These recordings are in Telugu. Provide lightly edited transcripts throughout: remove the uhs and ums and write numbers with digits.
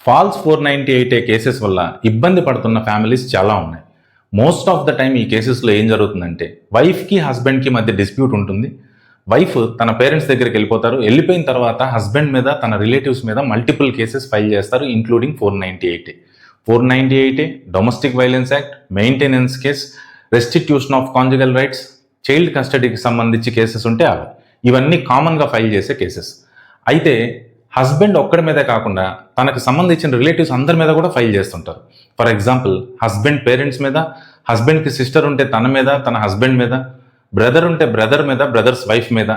ఫాల్స్ 498A కేసెస్ వల్ల ఇబ్బంది పడుతున్న ఫ్యామిలీస్ చాలా ఉన్నాయి. మోస్ట్ ఆఫ్ ద టైం ఈ కేసెస్లో ఏం జరుగుతుందంటే వైఫ్కి హస్బెండ్కి మధ్య డిస్ప్యూట్ ఉంటుంది. వైఫ్ తన పేరెంట్స్ దగ్గరికి వెళ్ళిపోతారు. వెళ్ళిపోయిన తర్వాత హస్బెండ్ మీద తన రిలేటివ్స్ మీద మల్టిపుల్ కేసెస్ ఫైల్ చేస్తారు, including 498A. 498A, domestic violence act, maintenance case, restitution of conjugal rights, child కస్టడీకి సంబంధించి కేసెస్ ఉంటే అవి ఇవన్నీ కామన్గా ఫైల్ చేసే కేసెస్. అయితే హస్బెండ్ ఒక్కడి మీదే కాకుండా తనకు సంబంధించిన రిలేటివ్స్ అందరి మీద కూడా ఫైల్ చేస్తుంటారు. ఫర్ ఎగ్జాంపుల్, హస్బెండ్ పేరెంట్స్ మీద, హస్బెండ్కి సిస్టర్ ఉంటే తన మీద, తన హస్బెండ్ మీద, బ్రదర్ ఉంటే బ్రదర్ మీద, బ్రదర్స్ వైఫ్ మీద,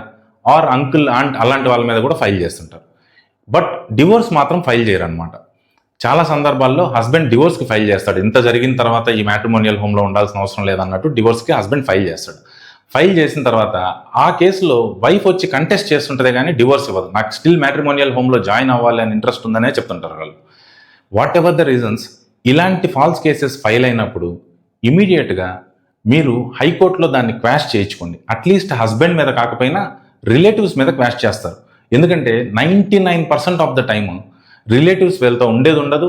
ఆర్ అంకుల్, ఆంట్ అలాంటి వాళ్ళ మీద కూడా ఫైల్ చేస్తుంటారు. బట్ డివోర్స్ మాత్రం ఫైల్ చేయరనమాట. చాలా సందర్భాల్లో హస్బెండ్ డివోర్స్కి ఫైల్ చేస్తాడు. ఇంత జరిగిన తర్వాత ఈ మ్యాట్రిమోనియల్ హోమ్లో ఉండాల్సిన అవసరం లేదన్నట్టు డివోర్స్కి హస్బెండ్ ఫైల్ చేస్తాడు. ఫైల్ చేసిన తర్వాత ఆ కేసులో వైఫ్ వచ్చి కంటెస్ట్ చేస్తుంటుంది కానీ డివోర్స్ ఇవ్వదు. నాకు స్టిల్ మ్యాట్రిమోనియల్ హోమ్లో జాయిన్ అవ్వాలి అని ఇంట్రెస్ట్ ఉందనే చెప్తుంటారు వాళ్ళు. వాట్ ఎవర్ ద రీజన్స్, ఇలాంటి ఫాల్స్ కేసెస్ ఫైల్ అయినప్పుడు ఇమీడియట్గా మీరు హైకోర్టులో దాన్ని క్వాష్ చేయించుకోండి. అట్లీస్ట్ హస్బెండ్ మీద కాకపోయినా రిలేటివ్స్ మీద క్వాష్ చేస్తారు. ఎందుకంటే 99% ఆఫ్ ద టైమ్ రిలేటివ్స్ వీళ్ళతో ఉండేది ఉండదు,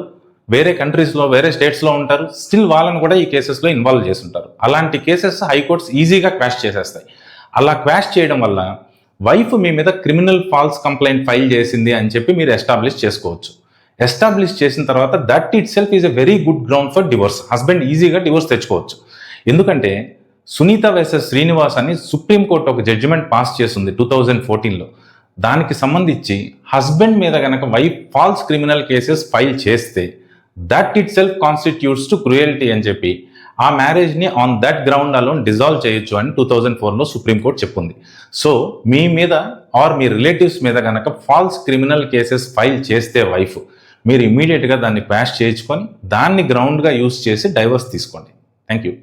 వేరే కంట్రీస్లో, వేరే స్టేట్స్లో ఉంటారు. స్టిల్ వాళ్ళని కూడా ఈ కేసెస్లో ఇన్వాల్వ్ చేస్తుంటారు. అలాంటి కేసెస్ హైకోర్ట్స్ ఈజీగా క్వాష్ చేసేస్తాయి. అలా క్వాష్ చేయడం వల్ల వైఫ్ మీ మీద క్రిమినల్ ఫాల్స్ కంప్లైంట్ ఫైల్ చేసింది అని చెప్పి మీరు ఎస్టాబ్లిష్ చేసుకోవచ్చు. ఎస్టాబ్లిష్ చేసిన తర్వాత that it self is a very good ground for divorce. Husband ఈజీగా డివోర్స్ తెచ్చుకోవచ్చు. ఎందుకంటే సునీత వర్సెస్ శ్రీనివాస్ అని సుప్రీంకోర్టు ఒక జడ్జిమెంట్ పాస్ చేసింది 2014లో. దానికి సంబంధించి హస్బెండ్ మీద కనుక wife false criminal cases file చేస్తే that itself constitutes to cruelty అని చెప్పి ఆ మ్యారేజ్ని on that ground alone dissolve చేయొచ్చు అని 2004లో సుప్రీంకోర్టు చెప్పింది. సో మీ మీద ఆర్ మీ రిలేటివ్స్ మీద కనుక ఫాల్స్ క్రిమినల్ కేసెస్ ఫైల్ చేస్తే వైఫ్, మీరు ఇమీడియట్గా దాన్ని క్వాష్ చేయించుకొని దాన్ని గ్రౌండ్గా యూజ్ చేసి డైవర్స్ తీసుకోండి. Thank you.